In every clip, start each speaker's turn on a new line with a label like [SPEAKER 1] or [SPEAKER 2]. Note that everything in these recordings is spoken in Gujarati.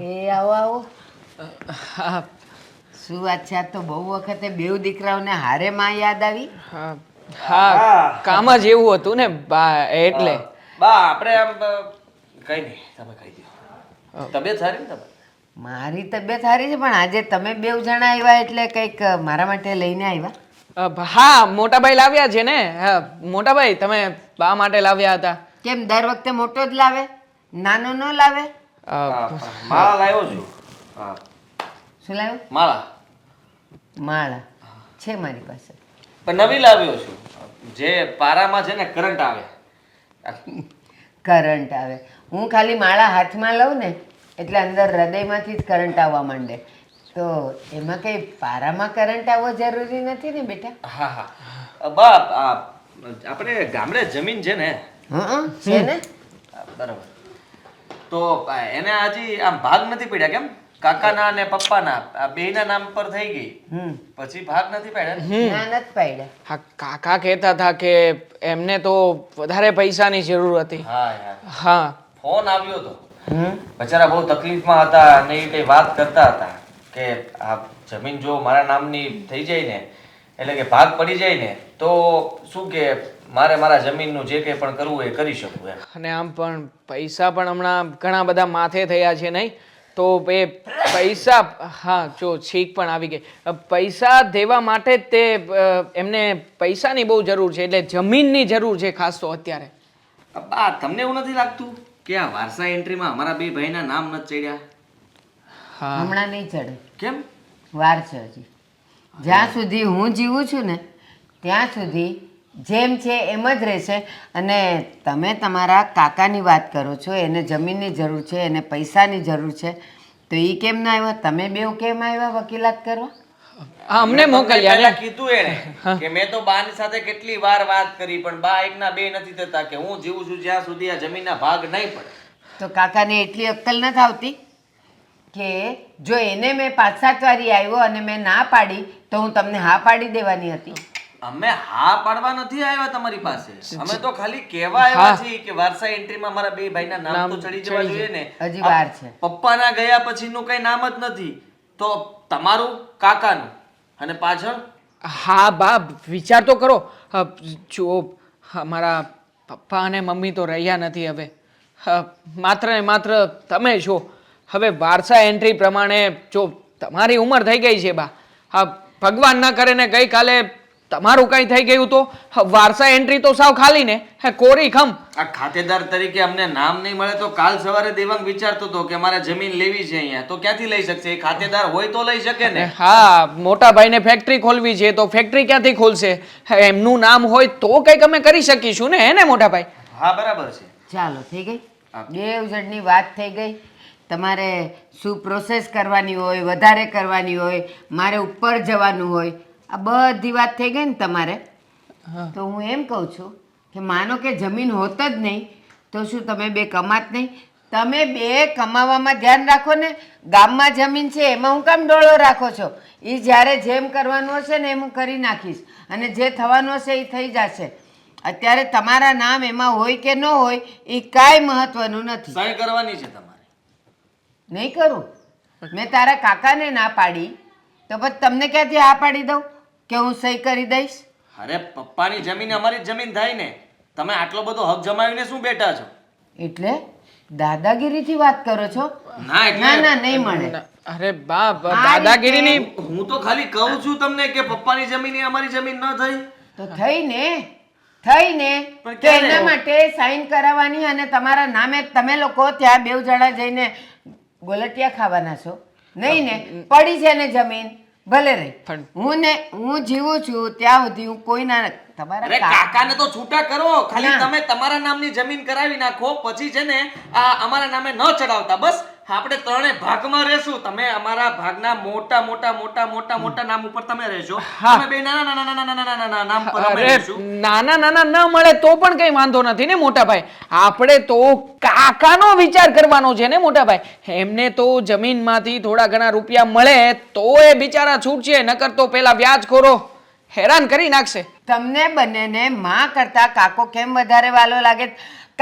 [SPEAKER 1] એ આવો આવો.
[SPEAKER 2] હા
[SPEAKER 1] શું વાત છે? આ તો બહુ વખતે બેવ દીકરાઓને હારે માં યાદ આવી.
[SPEAKER 2] હા હા કામ જ એવું હતું ને બા એટલે
[SPEAKER 3] બા આપણે આમ કઈ નહીં તમે કહી દો તબિયત સારી ને તમે
[SPEAKER 1] મારી તબિયત સારી છે, પણ આજે તમે બેવ જણા આવ્યા એટલે કંઈક મારા માટે લઈને આવ્યા.
[SPEAKER 2] હા મોટાભાઈ લાવ્યા છે ને. હા મોટાભાઈ તમે બા માટે લાવ્યા હતા.
[SPEAKER 1] કેમ દર વખતે મોટો જ લાવે, નાનો ન લાવે?
[SPEAKER 3] માળા લાવ્યો છું. હા
[SPEAKER 1] શું લાવ્યો?
[SPEAKER 3] માળા
[SPEAKER 1] માળા છે મારી પાસે.
[SPEAKER 3] પણ નવી લાવ્યો છું, જે પારામાં છે ને કરંટ આવે.
[SPEAKER 1] કરંટ આવે? હું ખાલી માળા હાથમાં લઉં ને એટલે અંદર હૃદયમાંથી જ કરંટ આવવા માંડે. તો એમાં કંઈ પારામાં કરંટ આવવો જરૂરી નથી ને બેટા?
[SPEAKER 3] હા હા બા આપણે ગામડે જમીન છે ને.
[SPEAKER 1] હા છે ને.
[SPEAKER 3] બરાબર. તો એને હજી આમ ભાગ નથી પડ્યા કેમ? કાકાના અને પપ્પાના આ બેયના નામ પર થઈ ગઈ. પછી ભાગ નથી પડ્યા.
[SPEAKER 1] ના નથી પાડ્યા.
[SPEAKER 2] હા કાકા કહેતા હતા કે એમને તો વધારે પૈસાની જરૂર હતી.
[SPEAKER 3] હા યાર
[SPEAKER 2] હા
[SPEAKER 3] ફોન આવ્યો હતો. બચારા બહુ તકલીફમાં હતા અને એ કઈ વાત કરતા હતા કે આ જમીન જો મારા નામની થઈ જાય ને એટલે કે ભાગ પડી જાય ને તો શું કે મારા જમીનનું જે કંઈ પણ કરવું એ કરી શકું એમ.
[SPEAKER 2] અને આમ પણ પૈસા પણ હમણાં ઘણા બધા માથે થયા છે નહીં તો એ પૈસા હા જો છીક પણ આવી ગઈ. પૈસા દેવા માટે જ તે એમને પૈસાની બહુ જરૂર છે એટલે જમીનની જરૂર છે ખાસ તો અત્યારે.
[SPEAKER 3] બા તમને એવું નથી લાગતું કે આ વારસા એન્ટ્રીમાં અમારા બે ભાઈના નામ નથી ચડ્યા?
[SPEAKER 2] હા
[SPEAKER 1] હમણાં નહીં ચડે,
[SPEAKER 3] કેમ?
[SPEAKER 1] વાર છે હજી. જ્યાં સુધી હું જીવું છું ને ત્યાં સુધી જેમ છે એમ જ રહેશે. અને તમે તમારા કાકાની વાત કરો છો, એને જમીનની જરૂર છે, એને પૈસાની જરૂર છે, તો એ કેમ ના આવ્યા? તમે બેવ કેમ આવ્યા વકીલાત કરવા?
[SPEAKER 2] હા અમને મોકલ્યા ને.
[SPEAKER 3] પહેલા કીધું એને કે મેં તો બાની સાથે કેટલી વાર વાત કરી પણ બા એકના બે નથી થતા કે હું જીવું છું જ્યાં સુધી આ જમીનના ભાગ નહીં પડે.
[SPEAKER 1] તો કાકાને એટલી અક્કલ નથી આવતી કે જો એને મેં 5-7 વારી આવ્યો અને મેં ના પાડી તો હું તમને હા પાડી દેવાની હતી?
[SPEAKER 3] અમે હા પાડવા નથી આવ્યા તમારી પાસે, અમે તો ખાલી કહેવા આવ્યા છીએ કે વારસા એન્ટ્રીમાં મારા બે ભાઈના નામ તો ચડી જવા જોઈએ ને.
[SPEAKER 1] હજી વાર છે.
[SPEAKER 3] પપ્પાના ગયા પછીનું કઈ નામ જ નથી તો તમારું કાકાનું અને પાછળ
[SPEAKER 2] હા બા વિચાર તો કરો. જો મારા પપ્પા અને મમ્મી તો રહ્યા નથી હવે. માત્ર ને માત્ર તમે છો. હવે વારસા એન્ટ્રી પ્રમાણે જો તમારી ઉંમર થઈ ગઈ છે બા, હા ભગવાન ન કરે ને ગઈકાલે તમારું કંઈ થઈ ગયું તો વારસા એન્ટ્રી તો સાવ ખાલી ને કોરી ખમ.
[SPEAKER 3] આ ખાતેદાર તરીકે અમને નામ નહીં મળે તો કાલ સવારે દેવાંગ વિચારતો હતો કે મારે જમીન લેવી છે અહીંયા, તો ક્યાંથી લઈ શકશે? એ ખાતેદાર હોય તો લઈ શકે ને.
[SPEAKER 2] હા મોટા ભાઈને ફેક્ટરી ખોલવી છે તો ફેક્ટરી ક્યાંથી ખોલશે? એમનું નામ હોય તો કંઈક અમે કરી શકીશું ને, હે ને મોટા ભાઈ?
[SPEAKER 3] હા બરાબર છે.
[SPEAKER 1] ચાલો થઈ ગઈ, બેવ જણની વાત થઈ ગઈ. તમારે શું પ્રોસેસ કરવાની હોય, વધારે કરવાની હોય, મારે ઉપર જવાનું હોય, આ બધી વાત થઈ ગઈ ને તમારે. તો હું એમ કહું છું કે માનો કે જમીન હોત જ નહીં તો શું તમે બે કમાત નહીં? તમે બે કમાવામાં ધ્યાન રાખો ને. ગામમાં જમીન છે એમાં હું કામ ડોળો રાખો છો? એ જ્યારે જેમ કરવાનું હશે ને એમ હું કરી નાખીશ અને જે થવાનું હશે એ થઈ જશે. અત્યારે તમારા નામ એમાં હોય કે ન હોય એ કાંઈ મહત્વનું નથી.
[SPEAKER 3] સહી કરવાની છે તમારે.
[SPEAKER 1] નહીં કરું? મેં તારા કાકાને ના પાડી તો પછી તમને ક્યાંથી હા પાડી દઉં કે હું સહી કરી દઈશ?
[SPEAKER 3] અરે પપ્પાની જમીન અમારી જ જમીન થાય ને. તમે આટલો બધો હક જમાવીને શું બેઠા છો?
[SPEAKER 1] એટલે દાદાગીરીથી વાત કરો છો?
[SPEAKER 3] ના એટલે
[SPEAKER 1] ના ના નહીં મળે.
[SPEAKER 2] અરે બા દાદાગીરીની
[SPEAKER 3] હું તો ખાલી કહું છું તમને કે પપ્પાની જમીન એ અમારી જમીન ન થઈ
[SPEAKER 1] તો થઈ ને, થઈ ને.
[SPEAKER 3] પણ
[SPEAKER 1] તો
[SPEAKER 3] ક્યારે?
[SPEAKER 1] એના માટે સાઈન કરાવવાની અને તમારા નામે તમે લોકો ત્યાં બેવ જણા જઈને ગોલટિયા ખાવાના છો નહીં ને? પડી છે ને જમીન ભલે રહી. હું જીવું છું ત્યાં સુધી હું કોઈના
[SPEAKER 3] અરે
[SPEAKER 1] તમારા
[SPEAKER 3] કાકાને તો છૂટા કરો. ખાલી
[SPEAKER 1] ના.
[SPEAKER 3] તમે તમારા નામની જમીન કરાવી નાખો પછી છે ને આ અમારા નામે ન ચડાવતા. બસ આપણે ત્રણે ભાગમાં રહેશું. તમે અમારા ભાગના મોટા મોટા મોટા મોટા મોટા નામ ઉપર તમે રહેશો. અમે બે નાના નાના નાના નાના નાના નામ પર અમે
[SPEAKER 2] અરે
[SPEAKER 3] રહેશું.
[SPEAKER 2] નાના નાના ન મળે તો પણ કઈ વાંધો નથી ને મોટા ભાઈ. આપણે તો કાકાનો વિચાર કરવાનો છે ને મોટા ભાઈ. એમને તો જમીનમાંથી થોડા ઘણા રૂપિયા મળે તો એ બિચારા છૂટશે, નકર તો પેલા વ્યાજખોરો હેરાન કરી નાખશે.
[SPEAKER 1] તમને બંનેને માં કરતા કાકો કેમ વધારે વાલો લાગે?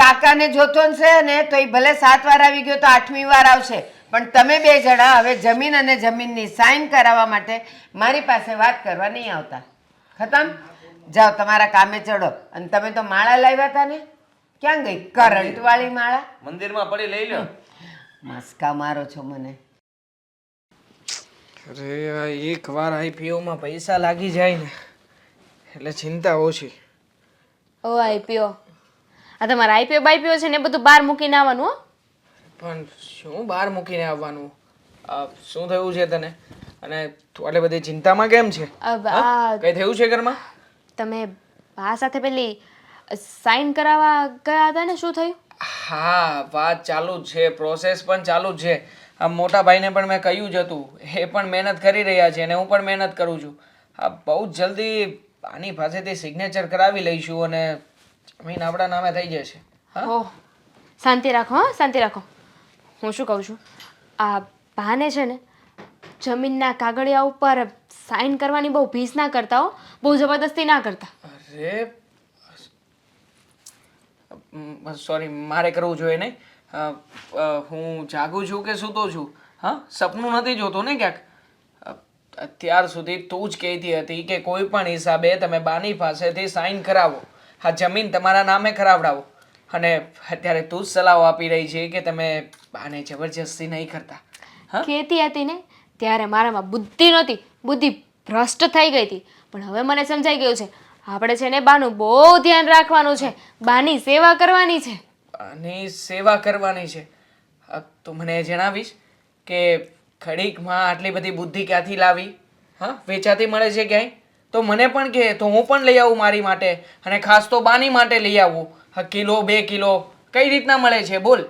[SPEAKER 1] કાકાને જોતો છે ને તો એ ભલે 7 વાર આવી ગયો તો 8મી વાર આવશે. પણ તમે બે જણા હવે જમીન અને જમીનની સાઈન કરાવવા માટે મારી પાસે વાત કરવા નહીં આવતા. ખતમ. જાઓ તમારા કામે ચડો. અને તમે તો માળા લાવ્યા હતા ને, ક્યાં ગઈ કરંટ વાળી માળા?
[SPEAKER 3] મંદિરમાં પડી લઈ લો.
[SPEAKER 1] મસ્કા મારો છો મને.
[SPEAKER 2] અરે આ એકવાર આઈપીઓમાં પૈસા લાગી જાય ને એટલે ચિંતા ઓછી.
[SPEAKER 4] ઓ આઈપીઓ, આ તમારા આઈપીઓ બાઈપીઓ છે ને એ બધું બહાર મૂકીને આવવાનું હો.
[SPEAKER 2] પણ શું બહાર મૂકીને આવવાનું? શું થયું છે તને? અને તું આટલી બધી ચિંતામાં કેમ છે? કઈ થયું છે ઘરમાં?
[SPEAKER 4] તમે બા સાથે પેલી સાઈન કરાવવા ગયા હતા ને, શું થયું?
[SPEAKER 2] હા, વાત ચાલુ જ છે, પ્રોસેસ પણ ચાલુ જ છે. આ મોટા ભાઈને પણ મેં કહ્યું જ હતું, એ પણ મહેનત કરી રહ્યા છે અને હું પણ મહેનત કરું છું. આ બહુ જ જલ્દી આની પાસેથી સિગ્નેચર કરાવી લઈશું અને જમીન આપણા નામે થઈ જશે. હા,
[SPEAKER 4] ઓહ, શાંતિ રાખો, હા શાંતિ રાખો. હું શું કહું છું, આ બાને છે ને જમીનના કાગળિયા ઉપર સાઈન કરવાની બહુ ભીસ ના કરતા હો, બહુ જબરદસ્તી ના કરતા.
[SPEAKER 2] અરે સોરી, મારે કરવું જોઈએ નહીં. હું જાગું છું કે સૂતો છું? હા, સપનું નથી જોતો ને ક્યાંક? અત્યાર સુધી તું જ કહેતી હતી કે કોઈ પણ હિસાબે તમે બાની પાસેથી સાઈન કરાવો, આ જમીન તમારા નામે કરાવડાવો. અને અત્યારે તું જ સલાહ આપી રહી છે કે તમે બાને જબરજસ્તી નહીં કરતા. હા,
[SPEAKER 4] કહેતી હતી ને ત્યારે મારામાં બુદ્ધિ નહોતી, બુદ્ધિ ભ્રષ્ટ થઈ ગઈ હતી. પણ હવે મને સમજાઈ ગયું છે, આપણે છે ને બાનું બહુ ધ્યાન રાખવાનું છે, બાની સેવા કરવાની છે.
[SPEAKER 2] બાની સેવા કરવાની છે? તું મને જણાવીશ કે ઘડીકમાં આટલી બધી બુદ્ધિ ક્યાંથી લાવી? હા, વેચાતી મળે છે ક્યાંય? તો મને પણ કહે તો હું પણ લઈ આવું મારી માટે, અને ખાસ તો બાની માટે લઈ આવું. કિલો 2 કિલો કઈ રીતના મળે છે બોલ?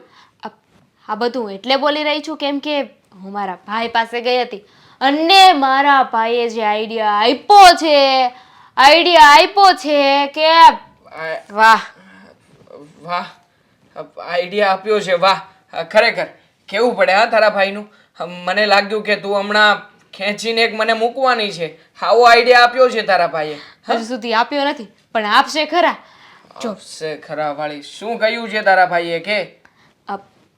[SPEAKER 4] આ બધું એટલે બોલી રહી છું કેમ કે હું મારા ભાઈ પાસે ગઈ હતી અને મારા ભાઈએ જે આઈડિયા આપ્યો છે કે વાહ
[SPEAKER 2] વાહ, આઈડિયા આપ્યો છે, વાહ. ખરેખર કેવું પડે હા તારા ભાઈનું. મને લાગ્યું કે તું હમણાં ખેંચીને એક મને મૂકવાની છે. આવો આઈડિયા આપ્યો છે તારા ભાઈએ?
[SPEAKER 4] હજુ સુધી આપ્યો નથી પણ આપશે ખરા.
[SPEAKER 2] આપશે ખરા વાળી? શું કહ્યું છે તારા ભાઈએ કે?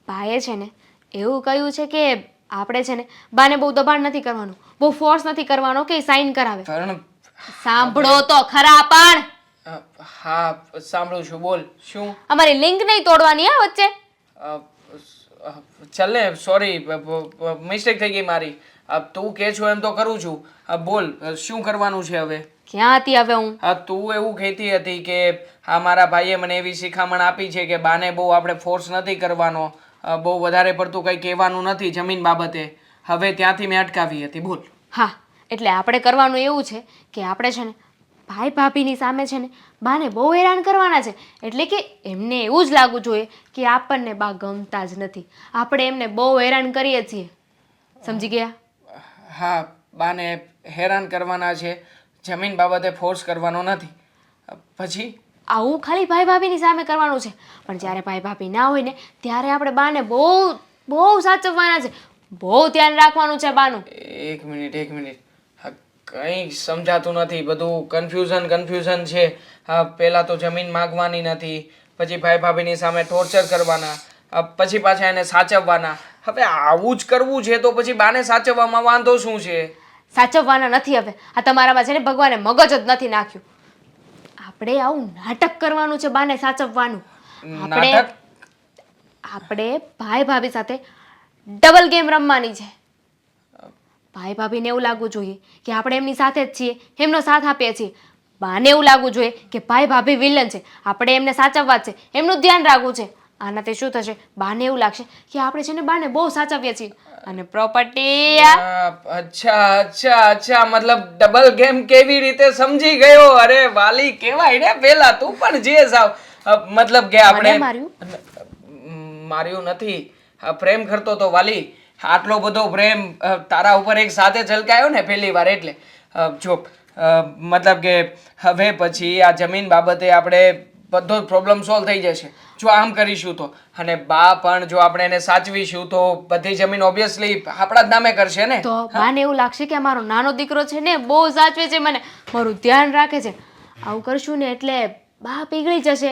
[SPEAKER 4] ભાઈએ છે ને એવું કહ્યું છે કે આપણે છે ને બાને બહુ દબાણ નથી કરવાનું, બહુ ફોર્સ નથી કરવાનો કે સાઈન કરાવે.
[SPEAKER 2] પણ
[SPEAKER 4] સાંભળો તો ખરા. પણ
[SPEAKER 2] હા, સાંભળું છું, બોલ. શું?
[SPEAKER 4] અમારી લિંક નહીં તોડવાની હા વચ્ચે.
[SPEAKER 2] ચાલ ને, સોરી, મિસ્ટેક થઈ ગઈ મારી. તું કે છો એમ તો કરું છું. બોલ, શું કરવાનું છે હવે?
[SPEAKER 4] ક્યાં હતી હવે હું?
[SPEAKER 2] તું એવું કહેતી હતી કે હા મારા ભાઈએ મને એવી શિખામણ આપી છે કે બાને બહુ આપણે ફોર્સ નથી કરવાનો, બહુ વધારે પડતું કંઈ કહેવાનું નથી જમીન બાબતે. હવે ત્યાંથી મેં અટકાવી હતી. બોલ.
[SPEAKER 4] હા, એટલે આપણે કરવાનું એવું છે કે આપણે છે ને ભાઈ ભાભીની સામે છે ને બાને બહુ હેરાન કરવાના છે. એટલે કે એમને એવું જ લાગવું જોઈએ કે આપણને બા ગમતા જ નથી, આપણે એમને બહુ હેરાન કરીએ છીએ. સમજી ગયા?
[SPEAKER 2] હા, બાને હેરાન કરવાના છે, જમીન બાબતે ફોર્સ કરવાનો નથી. પછી
[SPEAKER 4] આવું ખાલી ભાઈ ભાભીની સામે કરવાનું છે, પણ જ્યારે ભાઈ ભાભી ના હોય ને ત્યારે આપણે બાને બહુ બહુ સાચવવાના છે, બહુ ધ્યાન રાખવાનું છે બાનું.
[SPEAKER 2] એક મિનિટ. કંઈ સમજાતું નથી, બધું કન્ફ્યુઝન છે. પહેલા તો જમીન માગવાની નથી, પછી ભાઈ ભાભીની સામે ટોર્ચર કરવાના, પછી પાછા એને સાચવવાના. હવે આવું જ કરવું છે તો પછી બાને સાચવવામાં વાંધો શું છે?
[SPEAKER 4] સાચવવાના નથી હવે. આ તમારામાં છે ને ભગવાને મગજ જ નથી નાખ્યું. આપણે આવું નાટક કરવાનું છે બાને સાચવવાનું. આપણે ભાઈ ભાભી સાથે ડબલ ગેમ રમવાની છે. ભાઈ ભાભીને એવું લાગવું જોઈએ કે આપણે એમની સાથે જ છીએ, એમનો સાથ આપીએ છીએ. બાને એવું લાગવું જોઈએ કે ભાઈ ભાભી વિલન છે, આપણે એમને સાચવવા છે, એમનું ધ્યાન રાખવું છે. આનાથી શું થશે? બાને એવું લાગશે કે આપણે છે ને બાને બહુ સાચવીએ છીએ અને પ્રોપર્ટી.
[SPEAKER 2] અચ્છા, મતલબ ડબલ ગેમ કેવી રીતે? સમજી ગયો. અરે વાલી કેવાય ને પેલા તું પણ જે સાવ, મતલબ કે આપણે માર્યું નથી, પ્રેમ કરતો તો વાલી. આટલો બધો પ્રેમ તારા ઉપર એક સાથે છલકાયો ને પહેલી વાર, એટલે જો મતલબ કે હવે પછી આ જમીન બાબતે આપણે બધો જ પ્રોબ્લેમ સોલ્વ થઈ જશે જો આમ કરીશું તો. અને બા પણ જો આપણે એને સાચવીશું તો બધી જમીન ઓબ્વિયસલી આપણા જ નામે કરશે ને.
[SPEAKER 4] તો બાને એવું લાગશે કે મારો નાનો દીકરો છે ને બહુ સાચવે છે મને, મારું ધ્યાન રાખે છે. આવું કરશું ને એટલે બા પીગળી જશે.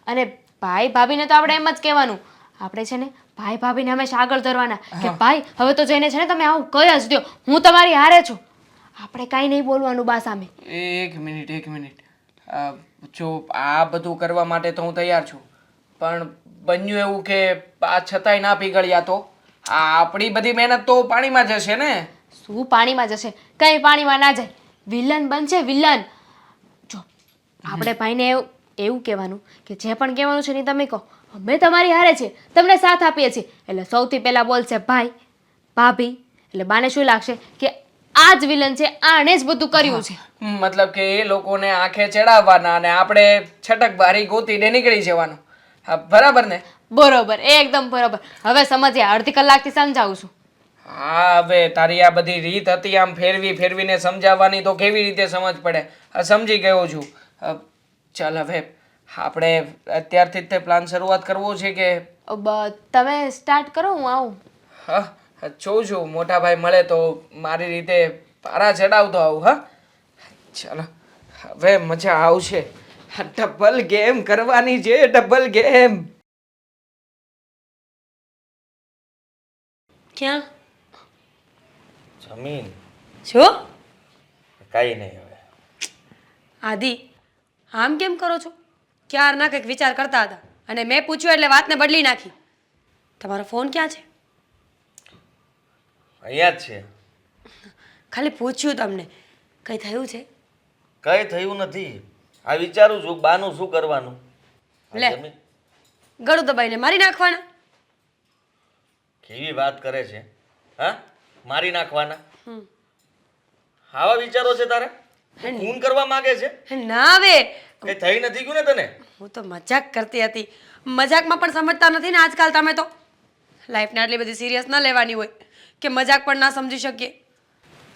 [SPEAKER 4] અને ભાઈ ભાભીને તો આપણે એમ જ કહેવાનું, આપણે છે ને ભાઈ ભાભીને હંમેશા આગળ ધરવાના કે ભાઈ હવે તો જઈને છે ને તમે આવું કહી જ દો, હું તમારી હારે છું. આપણે કાંઈ નહીં બોલવાનું બા સામે.
[SPEAKER 2] એક મિનિટ. જો આ બધું કરવા માટે તો હું તૈયાર છું, પણ બન્યું એવું કે આ છતાંય ના પીગળ્યા તો આ આપણી બધી મહેનત તો પાણીમાં જશે ને.
[SPEAKER 4] શું પાણીમાં જશે? કંઈ પાણીમાં ના જાય. વિલન બનશે વિલન. જો આપણે ભાઈને એવું કહેવાનું કે જે પણ કહેવાનું છે ને તમે કહો, અમે તમારી હારે છીએ, તમને સાથ આપીએ છીએ. એટલે સૌથી પહેલાં બોલશે ભાઈ ભાભી. એટલે બાને શું લાગશે કે આ જ વિલન છે, આણે જ બધું કર્યું છે.
[SPEAKER 2] મતલબ કે એ લોકોને આંખે ચડાવવાના અને આપણે છટક બારી ગોતીને નીકળી જવાનું. હા બરાબર ને?
[SPEAKER 4] બરોબર, એકદમ બરોબર. હવે સમજ્યા, અડધી કલાકથી સમજાવું છું.
[SPEAKER 2] હા હવે તારી આ બધી રીત હતી આમ ફેરવીને સમજાવવાની, તો કેવી રીતે સમજ પડે? સમજી ગયો છું. ચાલ હવે આપણે અત્યારથી જ તે પ્લાન શરૂઆત કરવો છે કે
[SPEAKER 4] તમે સ્ટાર્ટ કરો, હું આવું.
[SPEAKER 2] હા જોઉં છું મોટા ભાઈ મળે તો મારી રીતે પારા ચડાવતો આવું. હા ચાલો હવે મજા આવશે. ડબલ ગેમ કરવાની છે, ડબલ ગેમ.
[SPEAKER 5] ક્યાં
[SPEAKER 3] જમીન
[SPEAKER 5] છો?
[SPEAKER 3] કાંઈ નહીં હવે.
[SPEAKER 5] આદિ, આમ કેમ કરો છો? ક્યારના કંઈક વિચાર કરતા હતા અને મેં પૂછ્યું એટલે વાતને બદલી નાખી. તમારો ફોન ક્યાં છે?
[SPEAKER 3] અહીંયા જ છે.
[SPEAKER 5] ખાલી પૂછ્યું તમને. કંઈ થયું છે?
[SPEAKER 3] કંઈ થયું નથી. આ વિચારું છું બાનું શું કરવાનું. આ
[SPEAKER 5] લે.
[SPEAKER 3] જમીન
[SPEAKER 5] ગળું દબાઈને મારી નાખવાના.
[SPEAKER 3] કેવી વાત કરે છે? હા, મારી નાખવાના?
[SPEAKER 5] હમ.
[SPEAKER 3] આવા વિચારો છે તારે? તું ખૂન કરવા માંગે છે?
[SPEAKER 5] ના હવે
[SPEAKER 3] કઈ થઈ નથી ગયું ને તને?
[SPEAKER 5] હું તો મજાક કરતી હતી. મજાકમાં પણ સમજતા નથી ને આજકાલ તમે તો. લાઈફને આટલી બધી સિરિયસ ન લેવાની હોય કે મજાક પણ ના સમજી શકીએ.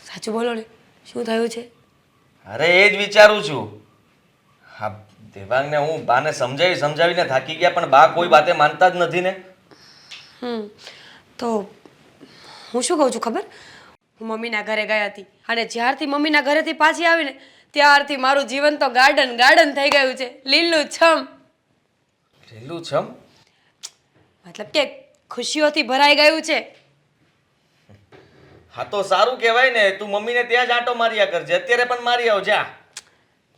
[SPEAKER 5] સાચું બોલો ને, શું થયું છે?
[SPEAKER 3] અરે એ જ વિચારું છું. હા, દેવાંગને હું બાને સમજાવીને થાકી ગયા, પણ બા કોઈ વાતે માનતા જ નથી ને.
[SPEAKER 5] તો હું શું કહું છું ખબર? હું મમ્મીના ઘરે ગઈ હતી અને જ્યારથી મમ્મીના ઘરેથી પાછી આવીને ત્યારથી મારું જીવન તો ગાર્ડન થઈ ગયું છે, લીલુંછમ.
[SPEAKER 3] લીલુંછમ?
[SPEAKER 5] મતલબ કે ખુશીઓથી ભરાઈ ગયું છે.
[SPEAKER 3] હા તો સારું કહેવાય ને. તું મમ્મીને ત્યાં જ આંટો માર્યા કરજે, અત્યારે પણ મારી આવ જા.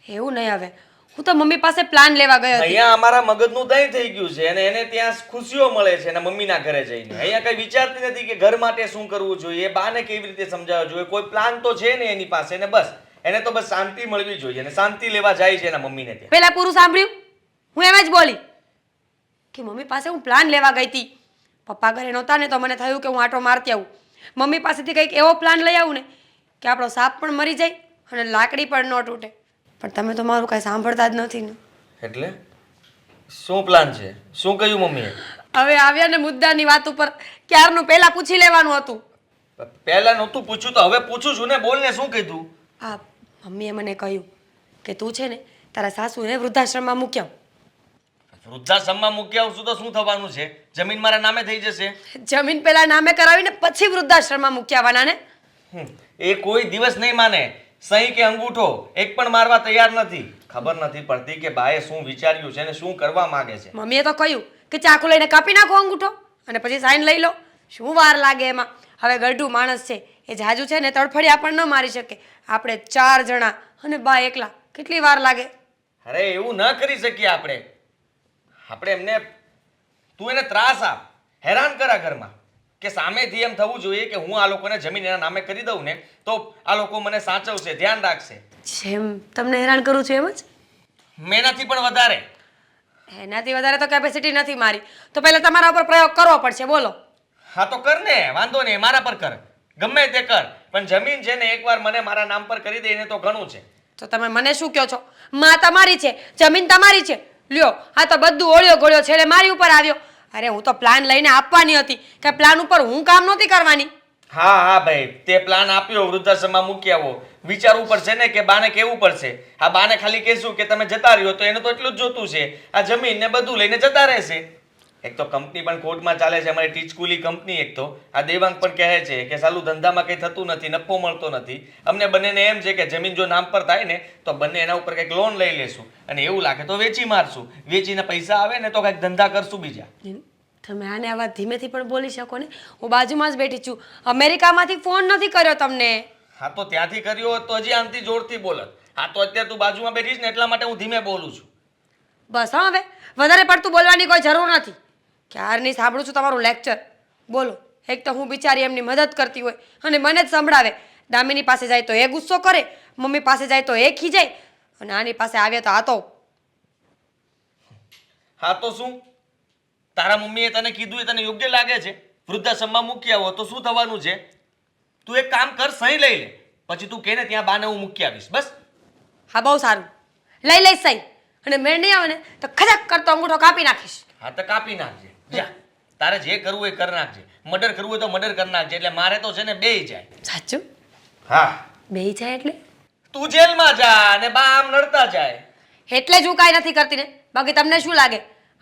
[SPEAKER 5] એવું નહીં આવે. હું તો મમ્મી પાસે પ્લાન લેવા ગઈ હતી.
[SPEAKER 3] અહીંયા અમારા મગજનું દહીં થઈ ગયું છે અને એને ત્યાં ખુશીઓ મળે છે અને મમ્મીના ઘરે જઈને અહીંયા કઈ વિચારતી નથી કે ઘર માટે શું કરવું જોઈએ, બાને કેવી રીતે સમજાવવા જોઈએ. કોઈ પ્લાન તો છે ને એની પાસે, ને બસ એને તો બસ શાંતિ મળવી જોઈએ અને શાંતિ લેવા જાય છે એના મમ્મીને ત્યાં.
[SPEAKER 5] પેલા પૂરું સાંભળ્યું? હું એમ જ બોલી કે મમ્મી પાસે હું પ્લાન લેવા ગઈ હતી. પપ્પા ઘરે નહોતા ને તો મને થયું કે હું આંટો મારતી આવું. મમ્મી પાસેથી કંઈક એવો પ્લાન લઈ આવું ને કે આપણો સાપ પણ મરી જાય અને લાકડી પણ ન તૂટે. પણ તમે તો મારું કાંઈ સાંભળતા જ નથી ને.
[SPEAKER 3] એટલે શું પ્લાન છે? શું કહ્યું મમ્મીએ?
[SPEAKER 5] હવે આવ્યા ને મુદ્દાની વાત ઉપર. ક્યારનું પહેલા પૂછી લેવાનું હતું.
[SPEAKER 3] પહેલા નહોતું પૂછ્યું તો હવે પૂછું છું ને. બોલ ને, શું કીધું?
[SPEAKER 5] આ મમ્મીએ મને કહ્યું કે તું છે ને તારા સાસુને વૃદ્ધાશ્રમમાં મૂક્યા.
[SPEAKER 3] વૃદ્ધાશ્રમમાં મૂકી આવશું તો શું થવાનું છે? જમીન મારા નામે થઈ જશે.
[SPEAKER 5] જમીન પેલા નામે કરાવીને પછી વૃદ્ધાશ્રમમાં મૂકી આવવાના ને.
[SPEAKER 3] એ કોઈ દિવસ નહીં માને. સહી કે અંગૂઠો એક પણ મારવા તૈયાર નથી. ખબર નથી પડતી કે બાએ શું વિચાર્યું છે અને શું કરવા માંગે છે.
[SPEAKER 5] મમ્મીએ તો કહ્યું કે ચાકુ લઈને કાપી નાખો અંગૂઠો અને પછી સાઈન લઈ લો. શું વાર લાગે એમાં? હવે ગરઢું માણસ છે, એ જાજુ છે ને તડફડિયા પણ ન મારી શકે. આપણે 4 જણા અને બા એકલા, કેટલી વાર લાગે?
[SPEAKER 3] અરે એવું ન કરી શકીએ આપણે. આપણે એમને, તું એને ત્રાસ આપ, હેરાન કરા ઘરમાં, કે સામેથી એમ થવું જોઈએ કે હું આ લોકોને જમીન એના નામે કરી દઉં ને તો આ લોકો મને સાચવશે, ધ્યાન રાખશે.
[SPEAKER 5] જેમ તમને હેરાન કરું છું એમ જ?
[SPEAKER 3] મેનાથી પણ વધારે.
[SPEAKER 5] એનાથી વધારે તો કેપેસિટી નથી મારી. તો પહેલા તમારા ઉપર પ્રયોગ કરવો પડશે. બોલો.
[SPEAKER 3] હા તો કર ને, વાંધો નહીં, મારા પર કર, ગમે તે કર, પણ જમીન છે ને એકવાર મને મારા નામ પર કરી દે એને તો ઘણું છે.
[SPEAKER 5] તો તમે મને શું કહો છો? માં તમારી છે, જમીન તમારી છે. લ્યો, આ તો બધું ઓળ્યો ગોળ્યો છે એટલે મારી ઉપર આવ્યો. અરે હું તો પ્લાન લઈને આપવાની હતી કે પ્લાન ઉપર હું કામ નહોતી કરવાની.
[SPEAKER 3] હા હા ભાઈ, તે પ્લાન આપ્યો, વૃદ્ધાશ્રમમાં મૂકી આવો. વિચારવું પડશે ને કે બાને કેવું પડશે. આ બાને ખાલી કહેશું કે તમે જતા રહ્યો તો એને તો એટલું જ જોતું છે. આ જમીન ને બધું લઈને જતા રહેશે. એક તો કંપની પણ ખોટમાં ચાલે છે, અમારી ટીચકુલી કંપની. એક તો આ દેવાંગ પણ કહે છે કે સાલું ધંધામાં કંઈ થતું નથી, નફો મળતો નથી. અમને બંનેને એમ છે કે જમીન જો નામ પર થાય ને તો બંને એના ઉપર કંઈક લોન લઈ લેશું અને એવું લાગે તો વેચી મારશું. વેચીને પૈસા આવે ને તો કંઈક ધંધા કરશું બીજા.
[SPEAKER 5] તમે આને આવા ધીમેથી પણ બોલી શકો ને. હું બાજુમાં જ બેઠી છું. અમેરિકામાંથી ફોન નથી કર્યો તમને.
[SPEAKER 3] હા તો ત્યાંથી કર્યો હોત તો હજી આમથી જોરથી બોલત. હા તો અત્યારે તું બાજુમાં બેઠી છે ને એટલા માટે હું ધીમે બોલું છું.
[SPEAKER 5] બસ હા, હવે વધારે પડતું બોલવાની કોઈ જરૂર નથી. ક્યારની સાંભળું છું તમારું લેક્ચર. બોલો. એક તો હું બિચારી એમની મદદ કરતી હોય અને મને જ સંભળાવે. દામિની પાસે જાય તો એ ગુસ્સો કરે, મમ્મી પાસે જાય તો એ ખીજાય, અને આની પાસે આવ્યા તો આ તો.
[SPEAKER 3] હા તો શું? તારા મમ્મીએ તને કીધું એ તને યોગ્ય લાગે છે? વૃદ્ધાશ્રમમાં મૂકી આવો તો શું થવાનું છે? તું એક કામ કર, સહી લઈ લે, પછી તું કહે ને ત્યાં બાને હું મૂકી આવીશ. બસ.
[SPEAKER 5] હા બહુ સારું, લઈ લઈશ સહી. અને મેળ નહીં આવે ને તો ખજાક કરતો અંગૂઠો કાપી નાખીશ.
[SPEAKER 3] હા તો કાપી નાખજે. જા, તારે જે કરવું એ કરી નાખજે. મર્ડર કરવું હોય તો મર્ડર કરી નાખજે. એટલે મારે તો છે ને બેય જાય.
[SPEAKER 5] સાચું?
[SPEAKER 3] હા.
[SPEAKER 5] બેહી જાય એટલે?
[SPEAKER 3] તું જેલમાં જા અને બા આમ લડતા જાય.
[SPEAKER 5] એટલે જ હું કાંઈ નથી કરતી ને. બાકી તમને શું લાગે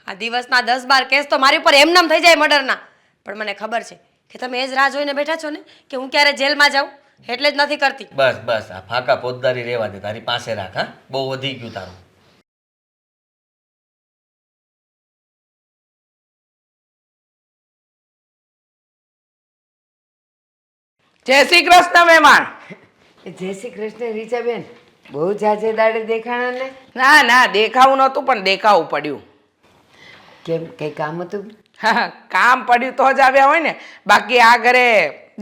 [SPEAKER 5] આ દિવસના 10-12 કેસ તો મારી ઉપર એમનેમ થઈ જાય મર્ડરના? પણ મને ખબર છે કે તમે એ જ રાહ જોઈને બેઠા છો ને કે હું ક્યારે જેલમાં જાઉં, એટલે જ નથી કરતી.
[SPEAKER 3] બસ બસ, આ ફાકા પોતદારી રહેવા દે, તારી પાસે રાખ. હા, બહુ વધી ગયું તારું.
[SPEAKER 2] જય શ્રી કૃષ્ણ મહેમાન.
[SPEAKER 1] જય શ્રી કૃષ્ણ રીચાબેન. બહુ જાજે દાડે દેખાણા ને.
[SPEAKER 2] ના ના, દેખાવું નહોતું પણ દેખાવું પડ્યું.
[SPEAKER 1] કેમ, કઈ કામ હતું?
[SPEAKER 2] હા, કામ પડ્યું તો જ આવ્યા હોય ને. બાકી આ ઘરે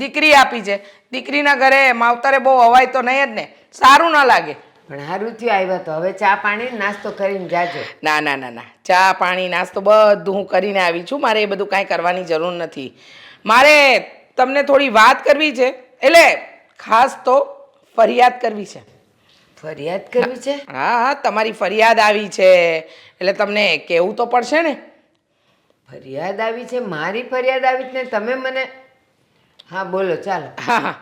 [SPEAKER 2] દીકરી આપી છે, દીકરીના ઘરે માવતરે બહુ હવાય તો નહીં જ ને, સારું ન લાગે.
[SPEAKER 1] પણ હારું થયું આવ્યા તો. હવે ચા પાણી નાસ્તો કરીને જાજો.
[SPEAKER 2] ના ના ના ના, ચા પાણી નાસ્તો બધું હું કરીને આવી છું. મારે એ બધું કાંઈ કરવાની જરૂર નથી. મારે તમને થોડી વાત કરવી છે, એટલે ખાસ તો ફરિયાદ કરવી છે.
[SPEAKER 1] ફરિયાદ કરવી છે?
[SPEAKER 2] હા હા, તમારી ફરિયાદ આવી છે એટલે તમને કહેવું તો પડશે ને.
[SPEAKER 1] ફરિયાદ આવી છે? મારી ફરિયાદ આવી છે ને તમે મને? હા બોલો, ચાલો.
[SPEAKER 2] હા હા,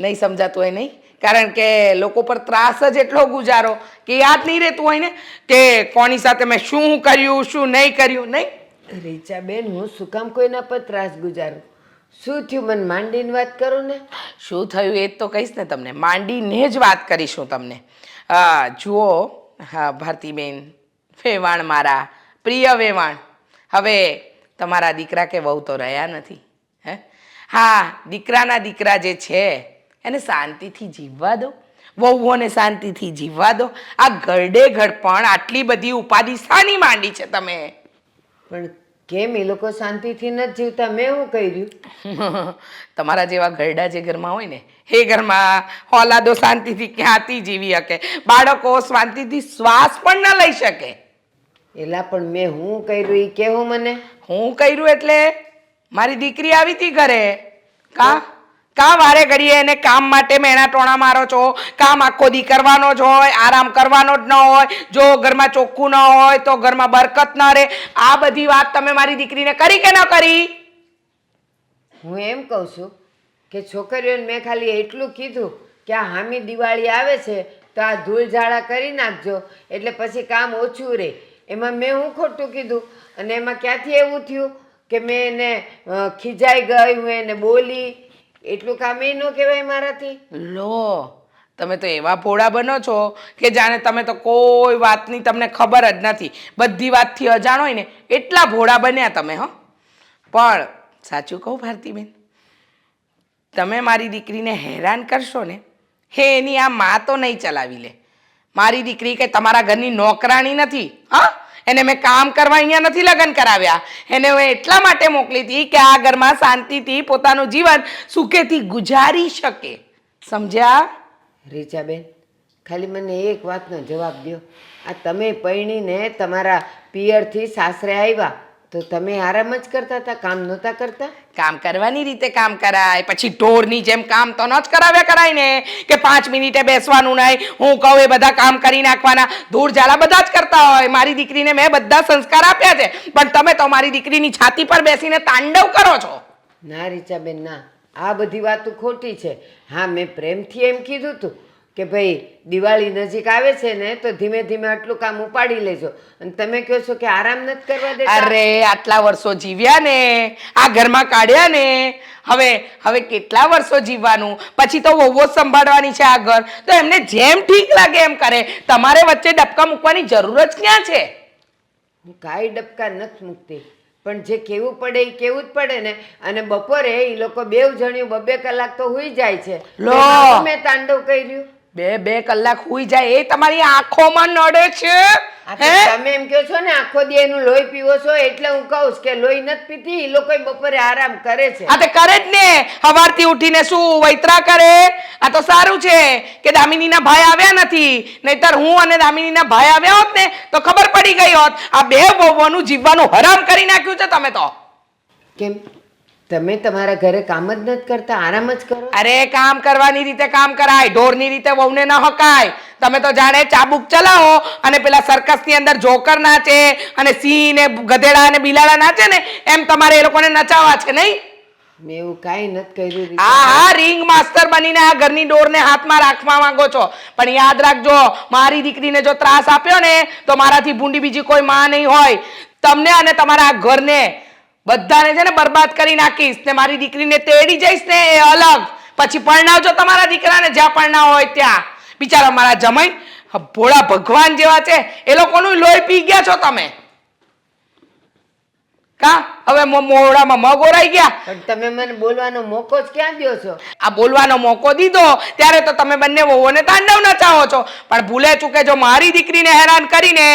[SPEAKER 2] નહીં સમજાતું હોય નહીં, કારણ કે લોકો પર ત્રાસ જ એટલો ગુજારો કે યાદ નહીં રહેતું હોય ને કે કોની સાથે મેં શું કર્યું શું નહીં કર્યું. નહીં
[SPEAKER 1] રીચાબેન, હું શું કામ કોઈના પર ત્રાસ ગુજારું? શું થયું મને માંડીને વાત કરો ને.
[SPEAKER 2] શું થયું એ જ તો કહીશ ને તમને, માંડીને જ વાત કરીશું તમને. જુઓ હા ભારતીબેન, વેવાણ મારા પ્રિય વેવાણ, હવે તમારા દીકરા કે વહુ તો રહ્યા નથી. હે હા, દીકરા જે છે એને શાંતિથી જીવવા દો, વહુઓને શાંતિથી જીવવા દો. આ ઘરડે ઘર પણ આટલી બધી ઉપાધિ શાની માંડી છે તમે?
[SPEAKER 1] પણ કેમ એ લોકો શાંતિથી નથી જીવતા? મેં શું કર્યું?
[SPEAKER 2] તમારા જેવા ઘરડા જે ઘરમાં હોય ને એ ઘરમાં ઓલાદો શાંતિથી ક્યાંથી જીવી શકે? બાળકો શાંતિથી શ્વાસ પણ ન લઈ શકે.
[SPEAKER 1] એલા પણ મેં હું કર્યું એ કેવું મને?
[SPEAKER 2] હું કર્યું એટલે મારી દીકરી આવી હતી ઘરે. કાં વારે ઘડીએ એને કામ માટે મેણા ટોણા મારો છો? કામ આખો દી કરવાનો જ હોય, આરામ કરવાનો જ ન હોય. જો ઘરમાં ચોખ્ખું ન હોય તો ઘરમાં બરકત ન રહે. આ બધી વાત તમે મારી દીકરીને કરી કે ન કરી?
[SPEAKER 1] હું એમ કહું છું કે છોકરીઓને મેં ખાલી એટલું કીધું કે આ હામી દિવાળી આવે છે તો આ ધૂળ ઝાડા કરી નાખજો એટલે પછી કામ ઓછું રહે. એમાં મેં હું ખોટું કીધું? અને એમાં ક્યાંથી એવું થયું કે મેં એને ખીજાઈ ગઈ, હું એને બોલી? એટલું કામ એ ન કહેવાય મારાથી.
[SPEAKER 2] લો, તમે તો એવા ભોળા બનો છો કે જાણે તમે તો કોઈ વાતની તમને ખબર જ નથી, બધી વાતથી અજાણ હોય ને એટલા ભોળા બન્યા તમે. હો, પણ સાચું કહું ભારતીબેન, તમે મારી દીકરીને હેરાન કરશો ને હે એની આ માં તો નહીં ચલાવી લે. મારી દીકરી કે તમારા ઘરની નોકરાણી નથી. હા, એને મેં કામ કરવા અહીંયા નથી લગ્ન કરાવ્યા. એને હું એટલા માટે મોકલી હતી કે આ ઘરમાં શાંતિથી પોતાનું જીવન સુખેથી ગુજારી શકે. સમજ્યા?
[SPEAKER 1] રીચાબેન, ખાલી મને એક વાતનો જવાબ દો. આ તમે પરણીને તમારા પિયરથી સાસરે આવ્યા તો તમે આરામ જ કરતા હતા, કામ નહોતા કરતા?
[SPEAKER 2] કામ કરવાની રીતે કામ કરાય, પછી ઢોરની જેમ કામ તો ન જ કરાવ્યા કરાય ને કે 5 મિનિટે બેસવાનું નહીં, હું કહું એ બધા કામ કરી નાખવાના. ધૂળ ઝાડા બધા જ કરતા હોય. મારી દીકરીને મેં બધા સંસ્કાર આપ્યા છે, પણ તમે તો મારી દીકરીની છાતી પર બેસીને તાંડવ કરો છો.
[SPEAKER 1] ના રીચાબેન ના, આ બધી વાતો ખોટી છે. હા, મેં પ્રેમથી એમ કીધું હતું કે ભાઈ દિવાળી નજીક આવે છે ને તો ધીમે ધીમે આટલું કામ ઉપાડી લેજો, અને તમે કહો છો કે આરામ નથી કરવા દેતા.
[SPEAKER 2] અરે આટલા વર્ષો જીવ્યા ને, આ ઘરમાં કાઢ્યા ને, હવે કેટલા વર્ષો જીવવાનું? પછી તો વહુઓ સંભાળવાની છે આ ઘર, તો એમને જેમ ઠીક લાગે એમ કરે. તમારે વચ્ચે ડબકા મૂકવાની જરૂર જ ક્યાં છે?
[SPEAKER 1] હું કાંઈ ડબકા નથી મૂકતી. પણ જે કેવું પડે એ કેવું જ પડે ને. અને બપોરે એ લોકો બેવ જણ્યું 2-2 કલાક તો હુઈ જાય છે.
[SPEAKER 6] લો!
[SPEAKER 1] એમાં શું મેં તાંડવ કર્યું?
[SPEAKER 6] 2-2 કલાક હુઈ જાય એ તમારી આંખોમાં નડે છે
[SPEAKER 1] આ તો તમે એમ કહો છો ને આખો દી એનું લોહી પીવો છો એટલે હું કહું છું કે લોહી નથી પીતી. એ લોકો બપોરે આરામ કરે છે.
[SPEAKER 6] આ તે કરે જ ને સવારથી ઉઠીને શું વૈતરા કરે. આ તો સારું છે કે દામિનીના ભાઈ આવ્યા નથી, નહીતર હું અને દામિનીના ભાઈ આવ્યા હોત ને તો ખબર પડી ગઈ હોત. આ બે વહુઓનું જીવવાનું હરામ કરી નાખ્યું છે તમે તો.
[SPEAKER 1] કેમ તમે તમારા ઘરે કામ જ નથી કરતા, આરામ જ કરો?
[SPEAKER 6] અરે કામ કરવાની રીતે કામ કરાય, ઢોરની રીતે વહુને ન હકાય. તમે તો જાણે ચાબુક ચલાવો અને પેલા સર્કસની અંદર જોકર નાચે અને સિંહ ને ગધેડા અને બિલાડા નાચે ને એમ તમારે એ લોકોને નચાવવા છે નહીં?
[SPEAKER 1] મેં એવું કાંઈ નથી કર્યું.
[SPEAKER 6] હા રિંગ માસ્ટર બનીને આ ઘરની ડોરને હાથમાં રાખવા માંગો છો, પણ યાદ રાખજો મારી દીકરીને જો ત્રાસ આપ્યો ને તો મારાથી ભૂંડી બીજી કોઈ માં નહીં હોય. તમને અને તમારા આ ઘરને બધાને છે ને બરબાદ કરી નાખીશ ને મારી દીકરીને તેડી જઈશ ને એ અલગ. પછી પરણાવજો તમારા દીકરાને જ્યાં પરણાવ હોય ત્યાં. બિચારા મારા જમાઈ ભોળા ભગવાન જેવા છે, એ લોકોનું લોહી પી ગયા છો તમે. કા હવે મોઢામાં મગ ઓરાઈ ગયા?
[SPEAKER 1] પણ તમે મને બોલવાનો મોકો જ ક્યાં દ્યો છો?
[SPEAKER 6] આ બોલવાનો મોકો દીધો ત્યારે તો તમે બંને વહુઓને તાંડવ નચાવો છો, પણ ભૂલે ચૂકે જો મારી દીકરીને હેરાન કરીને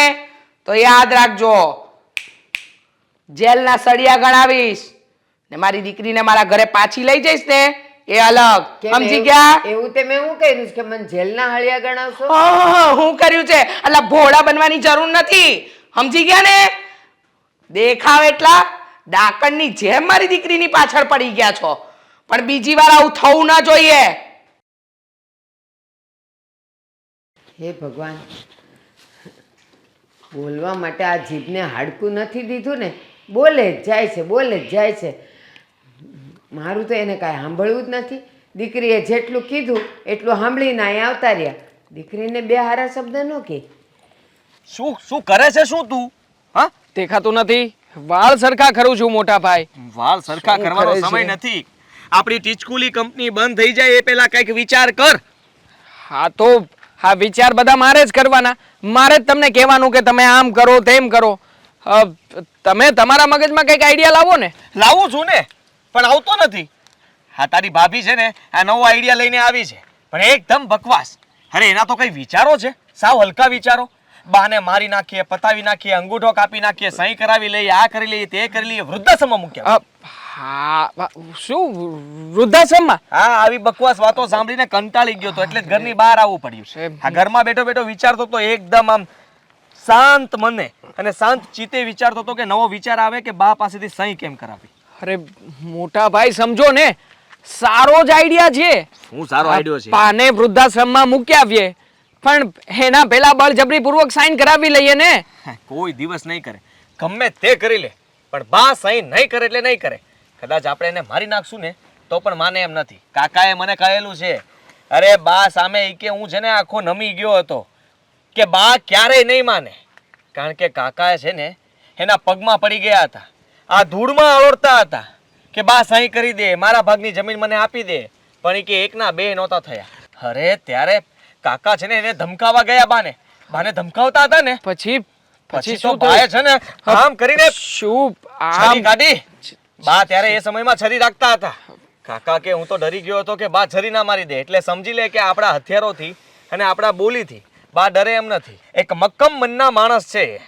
[SPEAKER 6] તો યાદ રાખજો જેલના સળિયા ગણાવીશ ને મારી દીકરીને મારા ઘરે પાછી લઈ જઈશ ને એ અલગ.
[SPEAKER 1] કેમ
[SPEAKER 6] સમજી ગયા?
[SPEAKER 1] એવું તે મેં હું કર્યું છે કે મને જેલના હળિયા ગણાવશો?
[SPEAKER 6] હું કર્યું છે એટલે ભોળા બનવાની જરૂર નથી. સમજી ગયા ને? દેખાવ એટલા ડાકણની જેમ મારી દીકરીની પાછળ પડી ગયા છો, પણ બીજી વાર આવું થવું ના જોઈએ.
[SPEAKER 1] હે ભગવાન, બોલવા માટે આ જીભને હાડકું નથી દીધું ને. બોલે જ જાય છે, બોલે જ જાય છે. મારું તો એને કાંઈ સાંભળવું જ નથી. દીકરીએ જેટલું કીધું એટલું સાંભળીને અહીંયા આવતા રહ્યા. દીકરીને બે હારા શબ્દ ન કહે.
[SPEAKER 3] શું શું કરે છે શું તું? હા,
[SPEAKER 2] દેખાતું નથી. વાળ સરખા કરું છું મોટા ભાઈ.
[SPEAKER 3] વાળ સરખા
[SPEAKER 2] શું
[SPEAKER 3] કરવાનો
[SPEAKER 2] કરે છે?
[SPEAKER 3] સમય નથી. આપણી ટીચકુલી કંપની બંધ થઈ જાય એ પહેલા કંઈક વિચાર કર.
[SPEAKER 2] હા તો હા વિચાર બધા મારે જ કરવાના. મારે જ તમને કહેવાનું કે તમે આમ કરો તેમ કરો. તમે તમારા મગજમાં કંઈક આઈડિયા લાવો ને.
[SPEAKER 3] લાવું છું ને, પણ આવતો નથી. હા, તારી ભાભી છે ને આ નવો આઈડિયા લઈને આવી છે, પણ એકદમ બકવાસ. અરે એના તો કઈ વિચારો છે, સાવ હલકા વિચારો. બાને મારી નાખીએ, પતાવી નાખીએ, અંગૂઠો કાપી નાખીએ, સહી કરાવી લઈએ, આ કરી લઈએ, તે કરી લઈએ, વૃદ્ધાશ્રમમાં મૂક્યા.
[SPEAKER 2] હા શું વૃદ્ધાશ્રમમાં?
[SPEAKER 3] હા, આવી બકવાસ વાતો સાંભળીને કંટાળી ગયો તો એટલે જ ઘરની બહાર આવવું પડ્યું. હા, ઘરમાં બેઠો બેઠો વિચારતો તો એકદમ આમ શાંત મને અને શાંત ચિત્તે વિચારતો હતો કે નવો વિચાર આવે કે બા પાસેથી સહી કેમ કરાવી.
[SPEAKER 2] અરે મોટા ભાઈ સમજો ને, સારો જ આઈડિયા છે.
[SPEAKER 3] હું સારો આઈડિયો છે.
[SPEAKER 2] પાને વૃદ્ધાશ્રમમાં મૂકી આવીએ, પણ એના પેલા બળજબરી પૂર્વક સાઈન કરાવી લઈએ ને.
[SPEAKER 3] કોઈ દિવસ નહીં કરે, ગમે તે કરી લે, પણ બા સહી નહીં કરે એટલે નહીં કરે. કદાચ આપણે એને મારી નાખશું ને તો પણ માને એમ નથી. કાકાએ મને કહેલું છે, અરે બા સામે ઈ કે હું છે ને આખો નમી ગયો હતો કે બા ક્યારેય નહીં માને. કારણ કે કાકાએ છે ને એના પગમાં પડી ગયા હતા, આ ધૂળમાં અળોડતા હતા કે બા સહી કરી દે, મારા ભાગની જમીન મને આપી દે, પણ ઈ કે એકના બે નહોતા થયા. અરે ત્યારે કાકા છે ને એને ધમકાવા ગયા બાને ધમકાવતા હતા ને
[SPEAKER 2] પછી
[SPEAKER 3] પછી તો
[SPEAKER 2] શું
[SPEAKER 3] બાએ છે ને આમ કરીને
[SPEAKER 2] શું
[SPEAKER 3] છરી
[SPEAKER 2] આમ
[SPEAKER 3] કાઢી. બા ત્યારે એ સમયમાં છરી રાખતા હતા. કાકા કે હું તો ડરી ગયો હતો કે બા છરી ના મારી દે, એટલે સમજી લે કે આપણા હથિયારોથી અને આપણા બોલીથી બા ડરે એમ નથી. એક મક્કમ મનના માણસ છે.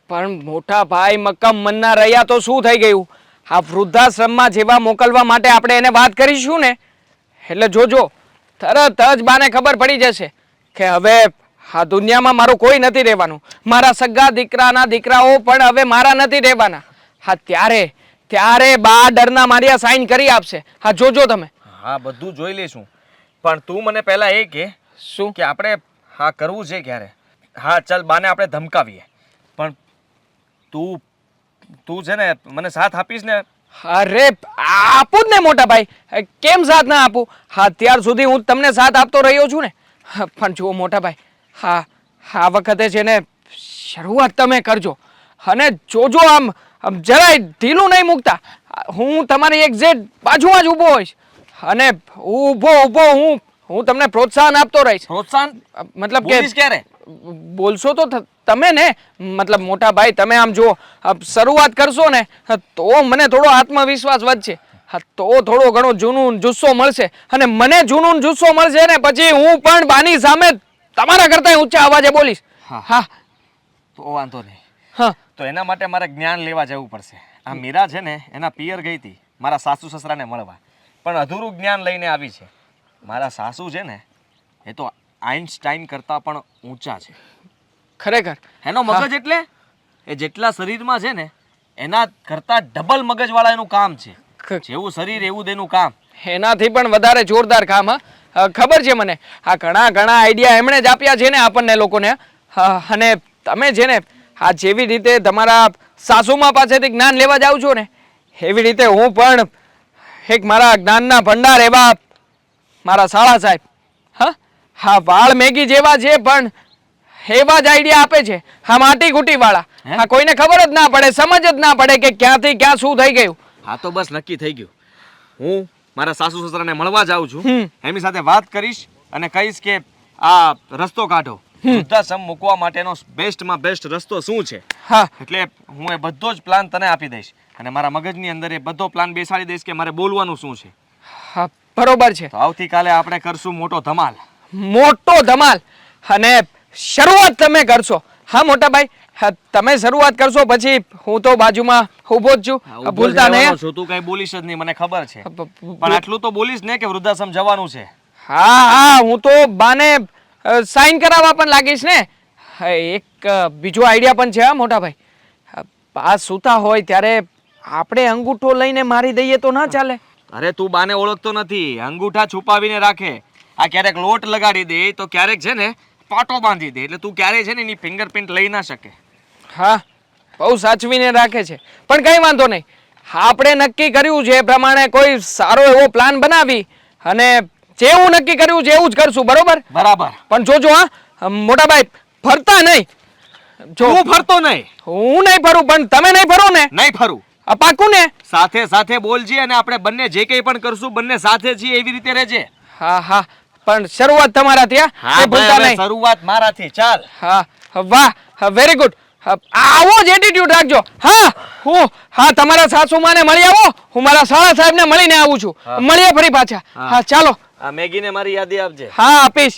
[SPEAKER 2] પણ મોટા ભાઈ મક્કમ મનના રહ્યા તો શું થઈ ગયું? આ વૃદ્ધાશ્રમમાં જેવા મોકલવા માટે આપણે એને વાત કરીશું ને એટલે જોજો તરત જ બાને ખબર પડી જશે કે હવે આ દુનિયામાં મારું કોઈ નથી રહેવાનું. મારા સગા દીકરાના દીકરાઓ પણ હવે મારા નથી રહેવાના. હા ત્યારે બા ડરના માર્યા સાઈન કરી આપશે. હા જોજો તમે.
[SPEAKER 3] હા, બધું જોઈ લઈશું, પણ તું મને પહેલા એ કે
[SPEAKER 2] શું
[SPEAKER 3] કે આપણે હા કરવું છે ક્યારે? હા ચાલ, બાને આપણે ધમકાવીએ, પણ તું છે ને મને સાથ આપીશ ને?
[SPEAKER 2] અરે આપું જ ને મોટા ભાઈ, કેમ સાથ ના આપું? હા અત્યાર સુધી હું તમને સાથ આપતો રહ્યો છું ને. પણ જુઓ મોટા ભાઈ, આ વખતે છે ને શરૂઆત તમે કરજો અને જોજો આમ જરાય ઢીલું નહીં મૂકતા. હું તમારી એક્ઝેક્ટ બાજુમાં જ ઊભો હોઈશ અને ઊભો હું તમને પ્રોત્સાહન આપતો રહીશ.
[SPEAKER 3] પ્રોત્સાહન
[SPEAKER 2] મતલબ કે
[SPEAKER 3] બોલીશ ક્યારે?
[SPEAKER 2] બોલશો તો તમે ને, મતલબ મોટા ભાઈ તમે આમ જો શરૂઆત કરશો ને તો મને થોડો આત્મવિશ્વાસ વધશે. તો થોડો ઘણો જૂનૂન જુસ્સો મળશે, અને મને જૂનૂન જુસ્સો મળશે ને પછી હું પણ બાની સામે તમારા કરતા ઊંચા અવાજે બોલીશ. હા
[SPEAKER 3] તો વાંધો નહીં.
[SPEAKER 2] હા
[SPEAKER 3] તો એના માટે મારે જ્ઞાન લેવા જવું પડશે. આ મીરા છે ને એના પિયર ગઈ હતી મારા સાસુ સસરાને મળવા, પણ અધૂરું જ્ઞાન લઈને આવી છે. મારા સાસુ છે ને એ તો આઇન્સ્ટાઈન કરતાં પણ ઊંચા છે.
[SPEAKER 2] ખરેખર
[SPEAKER 3] એનો મગજ એટલે એ જેટલા શરીરમાં છે ને એના કરતાં ડબલ મગજવાળા એનું કામ છે. જેવું શરીર એવું તેનું કામ.
[SPEAKER 2] એનાથી પણ વધારે જોરદાર કામ. હા ખબર છે મને. આ ઘણા ઘણા આઈડિયા એમણે જ આપ્યા છે ને આપણને લોકોને. અને તમે છે ને આ જેવી રીતે તમારા સાસુમા પાસેથી જ્ઞાન લેવા જાઓ છો ને એવી રીતે હું પણ એક મારા જ્ઞાનના ભંડાર એવા મારા શાળા સાહેબ હા વાળ મેગી જેવા છે પણ એવા જ આઈડિયા આપે છે. હા માટી કુટી વાળા. હા કોઈને ખબર જ ના પડે, સમજ જ ના પડે કે ક્યાંથી ક્યાં શું થઈ ગયું.
[SPEAKER 3] હા તો બસ નક્કી થઈ ગયું. હું મારા સાસુ સસરાને મળવા જાઉં છું. એમની સાથે વાત કરીશ અને કહીશ કે આ રસ્તો કાઢો. વૃદ્ધાશ્રમ મૂકવા માટેનો બેસ્ટમાં બેસ્ટ રસ્તો શું છે.
[SPEAKER 2] હા
[SPEAKER 3] એટલે હું એ બધો જ પ્લાન તને આપી દઈશ અને મારા મગજની અંદર એ બધો પ્લાન બેસાડી દઈશ કે મારે બોલવાનું શું છે.
[SPEAKER 2] હા બરોબર છે.
[SPEAKER 3] તો આવતીકાલે આપણે કરશું મોટો ધમાલ.
[SPEAKER 2] મોટો ધમાલ. અને શરૂઆત તમે કરશો. હા મોટા ભાઈ તમે શરૂઆત કરશો પછી હું તો બાજુમાં ઊભો જ છું. ભૂલતા નહીં.
[SPEAKER 3] તું કઈ બોલીશ જ નહીં મને ખબર છે, પણ આટલું તો બોલીશ ને કે વૃદ્ધાશ્રમ જવાનું છે.
[SPEAKER 2] હા હું તો બાને સાઈન કરાવવા પણ લાગીશ ને. એક બીજો આઈડિયા પણ છે. હા મોટા ભાઈ બા સૂતા હોય ત્યારે આપણે અંગૂઠો લઈને મારી દઈએ તો ના ચાલે?
[SPEAKER 3] અરે તું બાને ઓળખતો નથી. અંગૂઠા છુપાવીને રાખે. આ ક્યારેક લોટ લગાડી દે તો ક્યારેક છે ને પાટો બાંધી દે, એટલે તું ક્યારેય છે ને એની ફિંગરપ્રિન્ટ લઈ ના શકે.
[SPEAKER 2] હા બહુ સાચવીને રાખે છે, પણ કંઈ વાંધો નહીં. આપણે નક્કી કર્યું છે એ પ્રમાણે કોઈ સારો એવો પ્લાન બનાવી અને જેવું નક્કી કર્યું છે એવું જ કરશું. બરોબર?
[SPEAKER 3] બરાબર.
[SPEAKER 2] પણ જોજો હા મોટા ભાઈ ફરતા નહીં. જો
[SPEAKER 3] હું ફરતો નહીં.
[SPEAKER 2] હું નહીં ફરું પણ તમે નહીં ફરો ને?
[SPEAKER 3] નહીં ફરું.
[SPEAKER 2] આ પાકું ને?
[SPEAKER 3] સાથે સાથે બોલજે અને આપણે બંને જે કંઈ પણ કરશું બંને સાથે છીએ એવી રીતે રહેજે.
[SPEAKER 2] હા હા પણ શરૂઆત તમારાથી. હા ભૂલતા નહીં.
[SPEAKER 3] શરૂઆત મારાથી. ચાલ.
[SPEAKER 2] હા વાહ વેરી ગુડ. આવો જ એટીટ્યુડ રાખજો. હા તમારા સાસુમાને મળી આવો. હું મારા શાળા સાહેબને મળીને આવું છું. મળીએ ફરી પાછા. હા ચાલો.
[SPEAKER 3] આ મેગીને મારી યાદી આપજે.
[SPEAKER 2] હા આપીશ.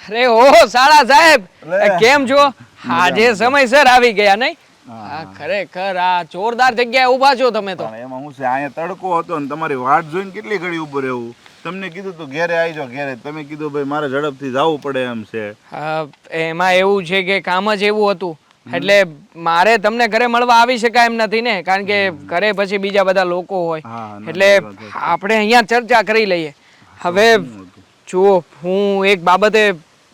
[SPEAKER 2] અરે ઓહો શાળા સાહેબ કેમ છો? આજે સમયસર આવી ગયા નહીં? હા ખરેખર આ જોરદાર જગ્યાએ ઊભા છો તમે તો.
[SPEAKER 7] એમાં હું છે અહીંયા તડકો હતો ને તમારી વાટ જોઈને કેટલી ઘડી ઊભું રહેવું. તમને કીધું તું ઘેરે આવી જાઓ ઘેરે. તમે કીધું ભાઈ મારે ઝડપથી જવું પડે એમ છે.
[SPEAKER 2] એમાં એવું છે કે કામ જ એવું હતું એટલે મારે તમને ઘરે મળવા આવી શકાય એમ નથી ને, કારણ કે ઘરે પછી બીજા બધા લોકો હોય. એટલે આપણે અહીંયા ચર્ચા કરી લઈએ. હવે જુઓ હું એક બાબતે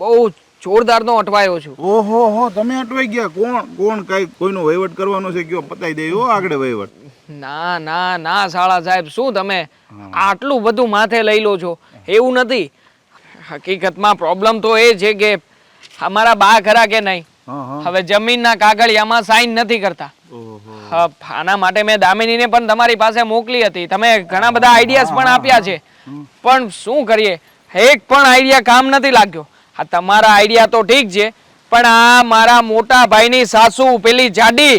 [SPEAKER 2] બહુ જોરદારનો અટવાયો છું.
[SPEAKER 7] ઓહો હો તમે અટવાઈ ગયા. કોણ કઈ કોઈનો વહીવટ કરવાનો છે કયો પતાઈ દે હો આગળ વહીવટ.
[SPEAKER 2] ના શાળા સાહેબ શું તમે આટલું બધું માથે લઈ લો છો? એવું નથી. હકીકતમાં પ્રોબ્લેમ તો એ છે કે અમારા બા ખરા કે નહીં હવે જમીનના કાગળિયામાં સાઈન નથી કરતા. આના માટે મેં દામિનીને પણ તમારી પાસે મોકલી હતી. તમે ઘણા બધા આઈડિયાઝ પણ આપ્યા છે, પણ શું કરીએ એક પણ આઈડિયા કામ નથી લાગ્યો. આ તમારા આઈડિયા તો ઠીક છે પણ આ મારા મોટા ભાઈની સાસુ પેલી જાડી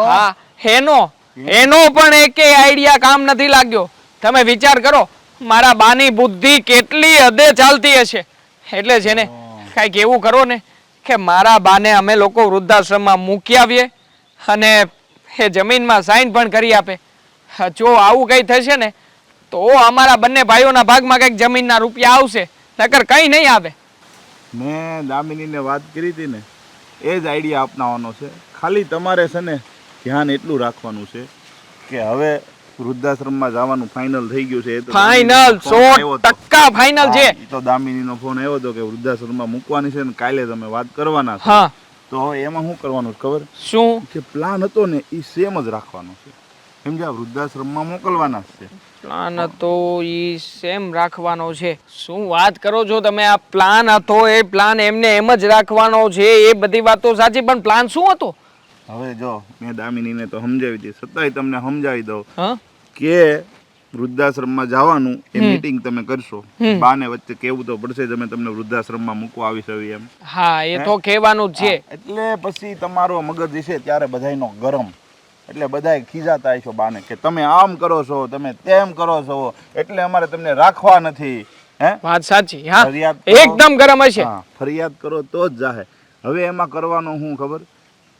[SPEAKER 2] હા એનો પણ એકેય આઈડિયા કામ નથી લાગ્યો. તમે વિચાર કરો મારા બાની બુદ્ધિ કેટલી હદે ચાલતી હશે. એટલે છે ને કાંઈક એવું કરો ને કે મારા બાને અમે લોકો વૃદ્ધાશ્રમમાં મૂકી આવીએ અને એ જમીનમાં સાઈન પણ કરી આપે. જો આવું કંઈ થશે ને તો અમારા બંને ભાઈઓના ભાગમાં કંઈક જમીનના રૂપિયા આવશે, નકર કંઈ નહીં આવે.
[SPEAKER 7] મેં દામિનીને વાત કરી હતી ને એ જ આઈડિયા અપનાવવાનો છે. ખાલી તમારે છે ને ધ્યાન એટલું રાખવાનું છે કે હવે વૃદ્ધાશ્રમમાં જવાનું ફાઇનલ થઈ ગયું છે.
[SPEAKER 2] ફાઇનલ 100% ફાઇનલ છે.
[SPEAKER 7] તો દામિનીનો ફોન આવ્યો હતો કે વૃદ્ધાશ્રમમાં મૂકવાની છે ને કાલે તમે વાત કરવાના છો. તો એમાં શું કરવાનું ખબર?
[SPEAKER 2] શું
[SPEAKER 7] કે પ્લાન હતો ને એ સેમ જ રાખવાનો છે. સમજ્યા? વૃદ્ધાશ્રમમાં મોકલવાના છે.
[SPEAKER 2] પ્લાન હતો ઈ સેમ રાખવાનો છે? શું વાત કરો છો તમે? આ પ્લાન હતો એ પ્લાન એમને એમ જ રાખવાનો છે એ બધી વાત તો સાચી, પણ પ્લાન શું હતો?
[SPEAKER 7] હવે જો મેં દામિનીને તો સમજાવી દીધી, છતાંય તમને સમજાવી દઉં
[SPEAKER 2] હા
[SPEAKER 7] કે વૃદ્ધાશ્રમમાં જવાનું એ મીટિંગ તમે કરશો. બાને વચ્ચે કેવું તો પડશે જ અમે તમને વૃદ્ધાશ્રમમાં મૂકવા આવીશું એમ.
[SPEAKER 2] હા એ તો કહેવાનું જ છે.
[SPEAKER 7] એટલે પછી તમારો મગજ છે ત્યારે બધાયનો ગરમ, એટલે બધાય ખીજાતા હશો બાને કે તમે આમ કરો છો, તમે તેમ કરો છો, એટલે અમારે તમને રાખવા નથી. હે,
[SPEAKER 2] વાત સાચી. હા
[SPEAKER 7] ફરિયાદ કરો.
[SPEAKER 2] એકદમ ગરમ હશે.
[SPEAKER 7] હા, ફરિયાદ કરો તો જ જાહે. હવે એમાં કરવાનું શું ખબર,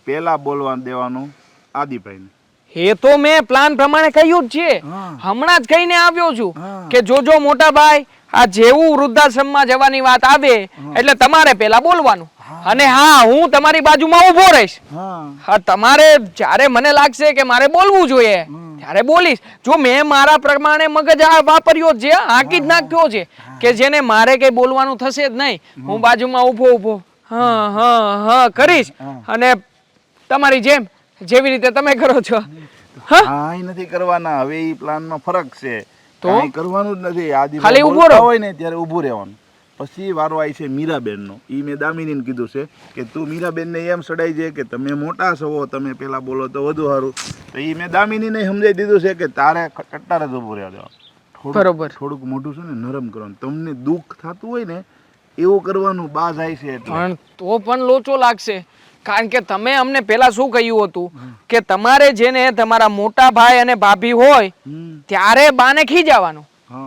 [SPEAKER 7] પેલા બોલવા દેવાનું આદિભાઈને.
[SPEAKER 2] એ તો મેં પ્લાન પ્રમાણે કહ્યું જ છે. હમણાં જ કહીને આવ્યો છું કે જોજો મોટા ભાઈ, આ જેવું વૃદ્ધાશ્રમમાં જવાની વાત આવે એટલે તમારે પેલા બોલવાનું. અને હા, હું તમારી બાજુમાં ઊભો રહીશ. હા, તમારે જ્યારે મને લાગશે કે મારે બોલવું જોઈએ ત્યારે બોલીશ. જો મેં મારા પ્રમાણે મગજ આ વાપર્યો છે, આંકી જ નાખ્યો છે કે જેને મારે કઈ બોલવાનું થશે જ નહીં. હું બાજુમાં ઊભો હા હા હા કરીશ અને તમારી જેમ જેવી રીતે તમે કરો છો.
[SPEAKER 7] કાંઈ નથી કરવાના. હવે ઈ પ્લાનમાં ફરક છે. કાંઈ કરવાનું જ નથી. આદિભાઈ
[SPEAKER 2] ખાલી ઊભો
[SPEAKER 7] બોલતા
[SPEAKER 2] રહો.
[SPEAKER 7] હોય ને ત્યારે ઊભું રહેવાનું. પછી વારો આવી છે મીરાબેનનો. ઈ મેં દામિનીને કીધું છે કે તું મીરાબેનને એમ સડાઈ જાય કે તમે મોટા છો, તમે પેલા બોલો તો વધુ સારું. તો ઈ મેં દામિનીને સમજાઈ દીધું છે કે તારે કટ્ટાર જ ઊભું રહેવા દેવાનું.
[SPEAKER 2] બરોબર.
[SPEAKER 7] થોડુંક મોઢું છે ને નરમ કરવાનું. તમને દુઃખ થતું હોય ને એવું કરવાનું. બા જાય છે એટલે.
[SPEAKER 2] પણ તો પણ લોચો લાગશે. કારણ કે તમે અમને પેલા શું કહ્યું હતું કે તમારે જેને તમારા મોટા ભાઈ અને ભાભી હોય ત્યારે બાને ખીજાવાનું,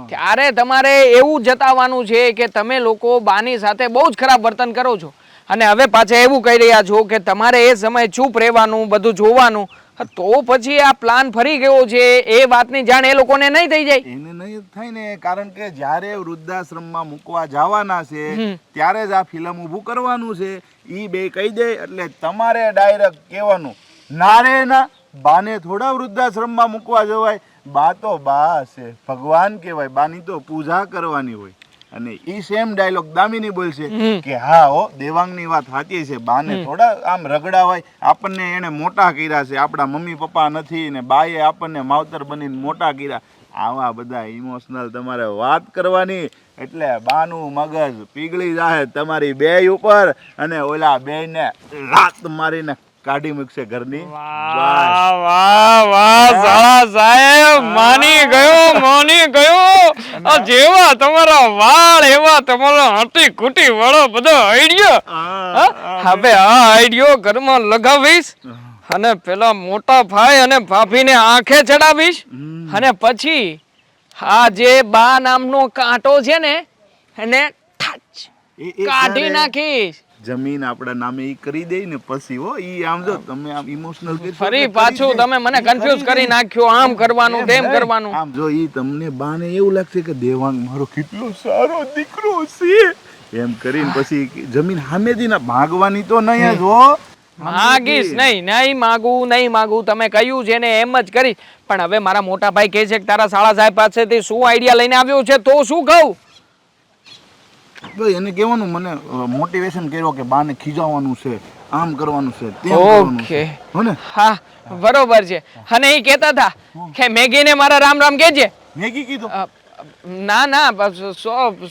[SPEAKER 2] ત્યારે તમારે એવું જતાવવાનું છે કે તમે લોકો બાની સાથે બહુ જ ખરાબ વર્તન કરો છો. અને હવે પાછા એવું કહી રહ્યા છો કે તમારે એ સમયે ચૂપ રહેવાનું, બધું જોવાનું. તો પછી આ પ્લાન ફરી ગયો છે એ વાતની જાણ એ લોકોને નહીં થઈ જાય?
[SPEAKER 7] એને નહીં થાય ને, કારણ કે જ્યારે વૃદ્ધાશ્રમમાં મૂકવા જવાના છે ત્યારે જ આ ફિલ્મ ઊભું કરવાનું છે. ઈ બે કહી દે એટલે તમારે ડાયરેક્ટ કહેવાનું, ના રે ના, બાને થોડા વૃદ્ધાશ્રમમાં મૂકવા જવાય. બા તો બા છે, ભગવાન કહેવાય. બાની તો પૂજા કરવાની હોય. અને ઈ સેમ ડાયલોગ દામિની બોલશે કે હા હો, દેવાંગની વાત સાચી છે, બાને થોડા આમ રગડાવાય. આપણને એને મોટા કર્યા છે, આપણા મમ્મી પપ્પા નથી ને બાએ આપણને માવતર બનીને મોટા કર્યા. આવા બધા ઇમોશનલ તમારે વાત કરવાની એટલે બાનું મગજ પીગળી જાય તમારી બેય ઉપર અને ઓલા બેયને લાત મારીને કાઢી મૂકશે ઘરની.
[SPEAKER 2] વાહ વાહ વાહ, સાળા સાહેબ, માની ગયો. આ જેવા તમારા વાળ એવા તમારા હટી કુટી વાળો બધો આઈડિયો. હવે આ આઈડિયો ઘરમાં લગાવીશ અને પેલા મોટા ભાઈ અને ભાભીને આંખે ચડાવીશ અને પછી આ જે બા નામનો કાંટો છે ને એને કાઢી નાખીશ.
[SPEAKER 7] જમીન આપણા નામે ઈ કરી દે ને પછી હો, ઈ આમ જો તમે આમ ઇમોશનલ
[SPEAKER 2] ફરી પાછું તમે મને કન્ફ્યુઝ કરી નાખ્યો. આમ કરવાનું તેમ કરવાનું.
[SPEAKER 7] આમ જો ઈ તમને બાને એવું લાગશે કે દેવાંગ મારો કેટલો સારો દીકરો છે એમ કરીને પછી જમીન સામેથી ના ભાગવાની તો નહીં જ હો.
[SPEAKER 2] માગીશ નહીં માગું. તમે કહ્યું છે ને એમ જ કરીશ. પણ હવે મારા મોટા ભાઈ કહે છે કે તારા શાળા સાહેબ પાસેથી શું આઈડિયા લઈને આવ્યો છે તો શું કહું?
[SPEAKER 7] એને કહેવાનું, મને મોટિવેશન કર્યો કે બાને ખીજાવવાનું છે, આમ કરવાનું છે, તેમ કરવાનું છે. હો ને?
[SPEAKER 2] હા બરોબર છે. અને એ કહેતા હતા કે મેગીને મારા રામ રામ કહેજે.
[SPEAKER 7] મેગી કીધું?
[SPEAKER 2] ના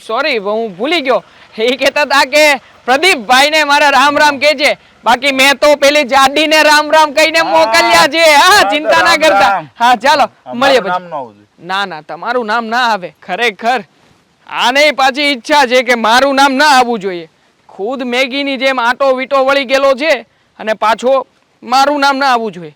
[SPEAKER 2] સોરી, હું ભૂલી ગયો. એ કહેતા હતા કે પ્રદીપભાઈને મારા રામ રામ કહેજે. બાકી મેં તો પેલી જાડીને રામ રામ કહીને મોકલ્યા છે. હા, ચિંતા ના કરતા. હા ચાલો મળીએ પછી. ના તમારું નામ ના આવે. ખરેખર આને પાછી ઈચ્છા છે કે મારું નામ ના આવવું જોઈએ. ખુદ મેગીની જેમ આટો વીટો વળી ગયેલો છે અને પાછો મારું નામ ના આવવું જોઈએ.